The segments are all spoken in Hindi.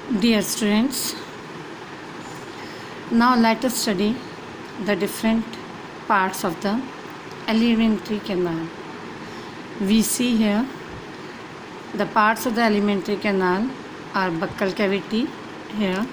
Dear students, now let us study the different parts of the alimentary canal. We see here the parts of the alimentary canal are buccal cavity here,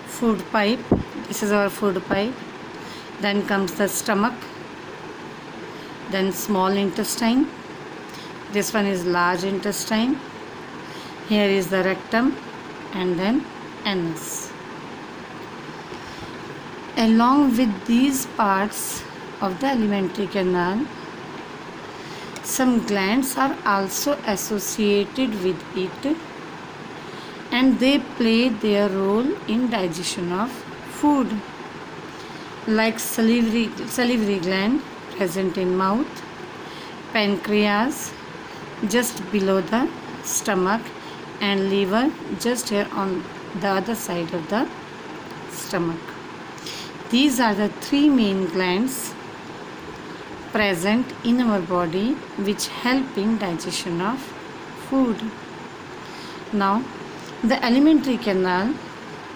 food pipe, this is our food pipe, then comes the stomach, then small intestine, this one is large intestine, here is the rectum, and then anus. Along with these parts of the alimentary canal, some glands are also associated with it and they play their role in digestion of food, like salivary gland present in mouth, pancreas just below the stomach, and liver just here on the other side of the stomach. These are the three main glands present in our body which help in digestion of food. Now, the alimentary canal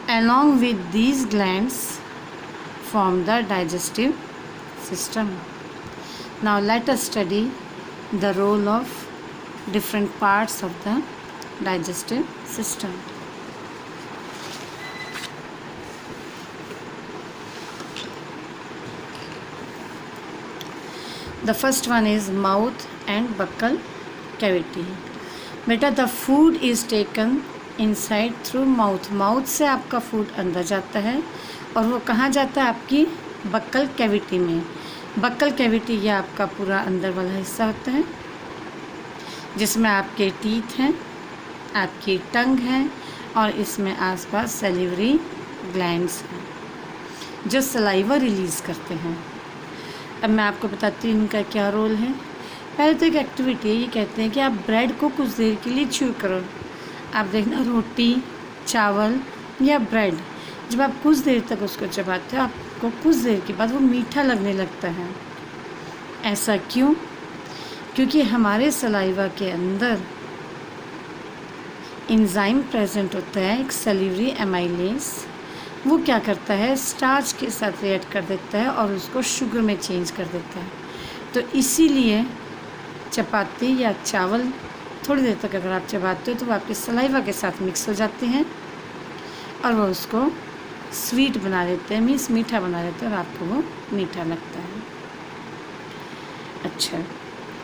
along with these glands form the digestive system. Now, let us study the role of different parts of the digestive system. The first one is mouth and buccal cavity. बेटा the food is taken inside through mouth. Mouth से आपका food अंदर जाता है और वो कहाँ जाता है? आपकी बक्कल कैविटी में. बक्कल कैविटी ये आपका पूरा अंदर वाला हिस्सा होता है जिसमें आपके टीथ हैं, आपकी टंग है और इसमें आसपास सैलिवरी ग्लैंड्स हैं जो सलाइवा रिलीज़ करते हैं. अब मैं आपको बताती हूँ इनका क्या रोल है. पहले तो एक एक्टिविटी है, ये कहते हैं कि आप ब्रेड को कुछ देर के लिए च्यू करो. आप देखना रोटी, चावल या ब्रेड जब आप कुछ देर तक उसको चबाते हो आपको कुछ देर के बाद वो मीठा लगने लगता है. ऐसा क्यों? क्योंकि हमारे सलाइवा के अंदर एंजाइम प्रेजेंट होता है, एक सैलिवरी एमाइलेज. वो क्या करता है? स्टार्च के साथ रिएक्ट कर देता है और उसको शुगर में चेंज कर देता है. तो इसीलिए चपाती या चावल थोड़ी देर तक अगर आप चबाते हो तो वो आपके सलाइवा के साथ मिक्स हो जाते हैं और वो उसको स्वीट बना देते हैं, मीन्स मीठा बना देते हैं और आपको वो मीठा लगता है. अच्छा,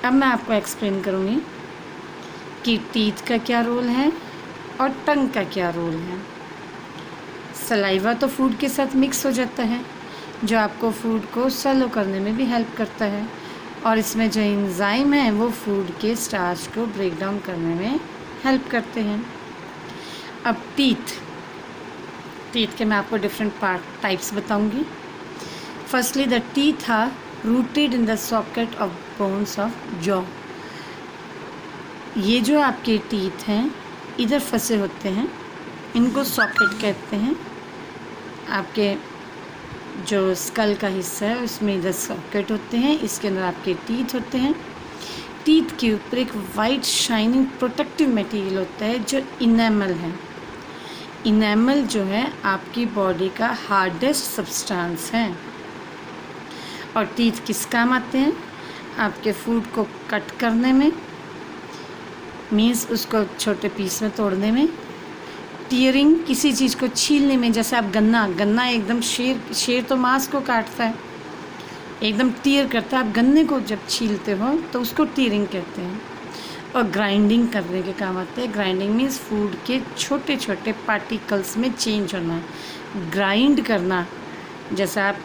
अब मैं आपको एक्सप्लेन करूँगी कि टीथ का क्या रोल है और टंग का क्या रोल है. सलाइवा तो फूड के साथ मिक्स हो जाता है जो आपको फूड को सलो करने में भी हेल्प करता है और इसमें जो एंजाइम है वो फूड के स्टार्च को ब्रेक डाउन करने में हेल्प करते हैं. अब टीथ के मैं आपको डिफरेंट टाइप्स बताऊंगी. Firstly the teeth are rooted in the socket of bones of jaw. ये जो आपके टीथ हैं इधर फंसे होते हैं, इनको सॉकेट कहते हैं. आपके जो स्कल का हिस्सा है उसमें इधर सॉकेट होते हैं, इसके अंदर आपके टीथ होते हैं. टीथ के ऊपर एक वाइट शाइनिंग प्रोटेक्टिव मटेरियल होता है जो इनेमल है. इनेमल जो है आपकी बॉडी का हार्डेस्ट सब्सटेंस है. और टीथ किस काम आते हैं? आपके फूड को कट करने में, मीन्स उसको छोटे पीस में तोड़ने में, टीयरिंग किसी चीज़ को छीलने में. जैसे आप गन्ना एकदम शेर तो मांस को काटता है, एकदम टीयर करता है. आप गन्ने को जब छीलते हो तो उसको टीयरिंग कहते हैं. और ग्राइंडिंग करने के काम आते हैं. ग्राइंडिंग मीन्स फूड के छोटे छोटे पार्टिकल्स में चेंज होना. ग्राइंड करना, जैसे आप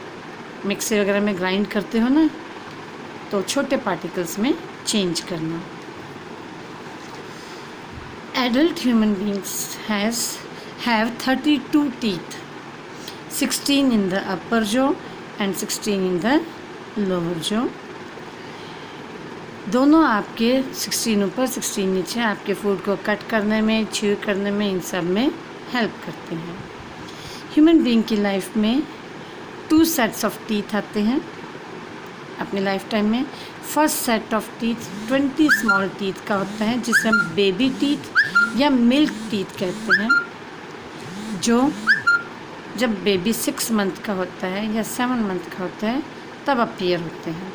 मिक्सर वगैरह में ग्राइंड करते हो ना, तो छोटे पार्टिकल्स में चेंज करना. Adult human beings have 32 teeth, 16 in the upper jaw and 16 in the lower jaw. दोनों आपके 16 ऊपर 16 नीचे आपके फूड को कट करने में, च्यू करने में, इन सब में हेल्प करते हैं. ह्यूमन बीइंग की लाइफ में 2 सेट्स ऑफ टीथ आते हैं अपनी लाइफ टाइम में. First set of teeth 20 small teeth का होता है जिसे हम बेबी टीथ या मिल्क टीथ कहते हैं. जो जब बेबी 6 मंथ का होता है या 7 मंथ का होता है तब अपीयर होते हैं।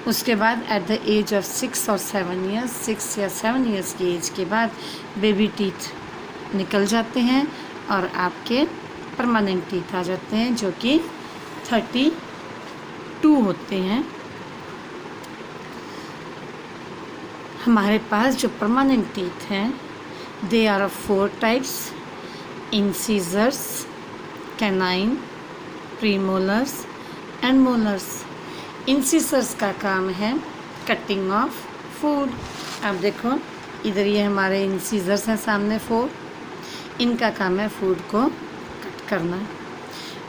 उसके बाद एट द एज ऑफ 6 और 7 ईयर्स, 6 या 7 ईयर्स की एज के बाद बेबी टीथ निकल जाते हैं और आपके परमानेंट टीथ आ जाते हैं, जो कि 32 होते हैं। हमारे पास जो परमानेंट टीथ हैं they are of 4 types: incisors, canine, premolars and molars. Incisors का काम है कटिंग ऑफ फूड। अब देखो इधर ये हमारे इंसीजर्स हैं सामने 4, इनका काम है फूड को कट करना।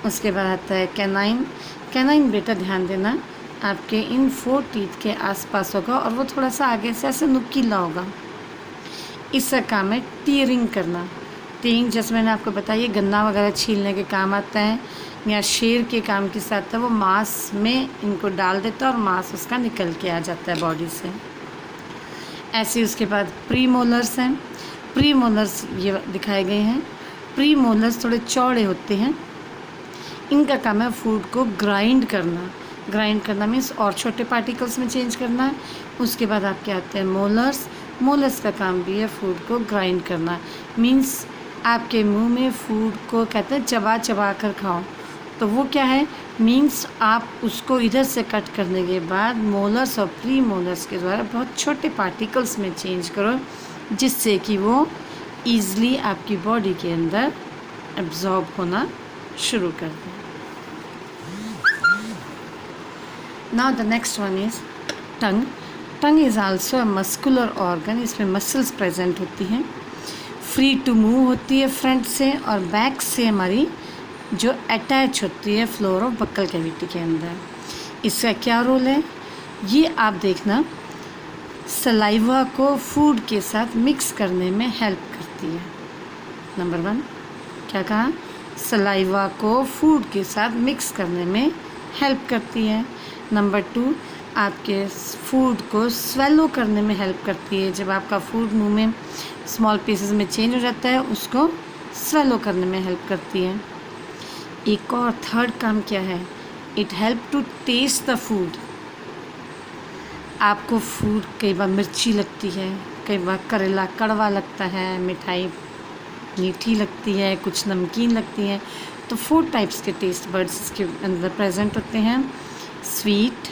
उसके बाद आता है कैनाइन। कैनाइन बेटा ध्यान देना आपके इन 4 टीथ के आसपास होगा और वो थोड़ा सा आगे से ऐसे नुकीला होगा। इसका काम है टीयरिंग करना। टीयरिंग जैसे मैंने आपको बताया गन्ना वगैरह छीलने के काम आता है, या शेर के काम के साथ वो मांस में इनको डाल देता है और मांस उसका निकल के आ जाता है बॉडी से। ऐसे उसके बाद प्री मोलर्स हैं। प्री मोलर्स ये दिखाए गए हैं। प्री मोलर्स थोड़े चौड़े होते हैं, इनका काम है फूड को ग्राइंड करना। ग्राइंड करना मीन्स और छोटे पार्टिकल्स में चेंज करना है। उसके बाद आपके आते हैं मोलर्स। मोलर्स का काम भी है फूड को ग्राइंड करना, मीन्स आपके मुंह में फूड को कहते हैं चबा चबा कर खाओ। तो वो क्या है, मीन्स आप उसको इधर से कट करने के बाद मोलर्स और प्री मोलर्स के द्वारा बहुत छोटे पार्टिकल्स में चेंज करो, जिससे कि वो ईज़िली आपकी बॉडी के अंदर एब्जॉर्ब होना शुरू कर दें। Now the next one is tongue. Tongue is also a muscular organ. इसमें मसल्स प्रेजेंट होती हैं, फ्री टू मूव होती है फ्रंट से और बैक से हमारी जो अटैच होती है फ्लोर ऑफ बक्कल कैविटी के अंदर। इसका क्या रोल है ये आप देखना, सलाइवा को फूड के साथ मिक्स करने में हेल्प करती है। नंबर 1 क्या कहा, सलाइवा को फूड के साथ मिक्स करने में हेल्प करती है। नंबर 2 आपके फूड को स्वेलो करने में हेल्प करती है। जब आपका फूड मुंह में स्मॉल पीसेस में चेंज हो जाता है उसको स्वेलो करने में हेल्प करती है। एक और थर्ड काम क्या है, it help to taste the food. आपको फूड कई बार मिर्ची लगती है, कई बार करेला कड़वा लगता है, मिठाई मीठी लगती है, कुछ नमकीन लगती है। तो 4 टाइप्स के टेस्ट बड्स इसके अंदर प्रेजेंट होते हैं। स्वीट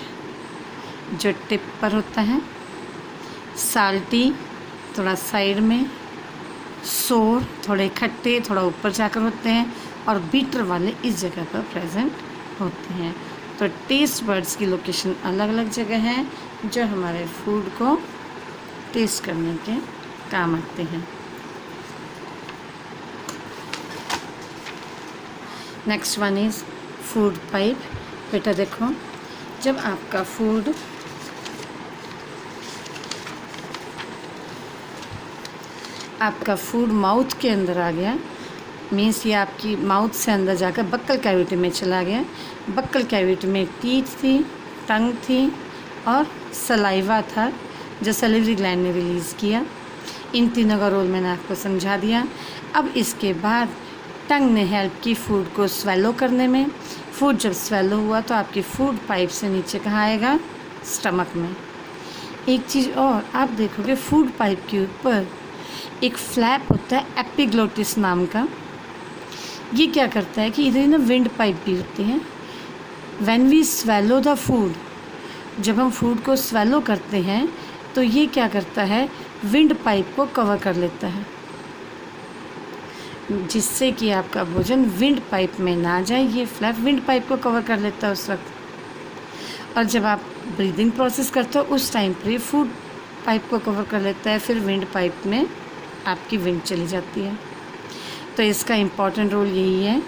जो टिप पर होता है, साल्टी थोड़ा साइड में, सोर थोड़े खट्टे थोड़ा ऊपर जाकर होते हैं, और बीटर वाले इस जगह पर प्रेजेंट होते हैं। तो टेस्ट बड्स की लोकेशन अलग अलग जगह है जो हमारे फूड को टेस्ट करने के काम आते हैं। Next one is food pipe. बेटा देखो जब आपका फूड माउथ के अंदर आ गया, मीन्स ये आपकी माउथ से अंदर जाकर बक्कल कैविटी में चला गया। बक्कल कैविटी में टीथ थी, टंग थी और सलाइवा था जो सलिवरी ग्लैंड ने रिलीज़ किया। इन तीनों का रोल मैंने आपको समझा दिया। अब इसके बाद टंग ने हेल्प की फूड को स्वेलो करने में। फूड जब स्वेलो हुआ तो आपकी फूड पाइप से नीचे कहाँ आएगा, स्टमक में। एक चीज़ और आप देखोगे फूड पाइप के ऊपर एक फ्लैप होता है एपिग्लोटिस नाम का। ये क्या करता है कि इधर ना विंड पाइप भी होती है। When we swallow the food, जब हम फूड को स्वेलो करते हैं तो ये क्या करता है, विंड पाइप को कवर कर लेता है, जिससे कि आपका भोजन विंड पाइप में ना जाए। ये फ्लैप विंड पाइप को कवर कर लेता है उस वक्त। और जब आप ब्रीदिंग प्रोसेस करते हो उस टाइम पर ये फूड पाइप को कवर कर लेता है, फिर विंड पाइप में आपकी विंड चली जाती है। तो इसका इम्पॉर्टेंट रोल यही है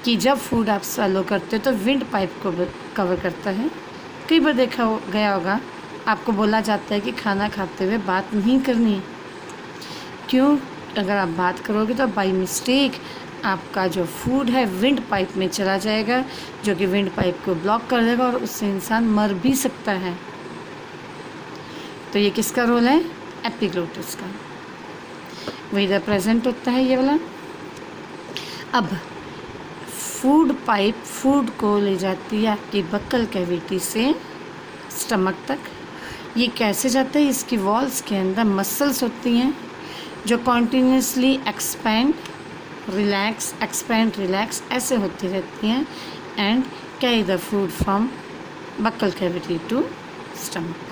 कि जब फूड आप स्वेलो करते हो तो विंड पाइप को कवर करता है। कई बार देखा गया होगा आपको बोला जाता है कि खाना खाते हुए बात नहीं करनी। क्यों? अगर आप बात करोगे तो बाय मिस्टेक आपका जो फूड है विंड पाइप में चला जाएगा, जो कि विंड पाइप को ब्लॉक कर देगा और उससे इंसान मर भी सकता है। तो ये किसका रोल है, एपिग्लोटिस का। वो इधर प्रेजेंट होता है ये वाला। अब फूड पाइप फूड को ले जाती है आपकी बक्कल कैविटी से स्टमक तक। ये कैसे जाता है? इसकी वॉल्स के अंदर मसल्स होती हैं जो कॉन्टीन्यूसली एक्सपेंड रिलैक्स ऐसे होती रहती हैं and carry the food from buccal cavity to stomach.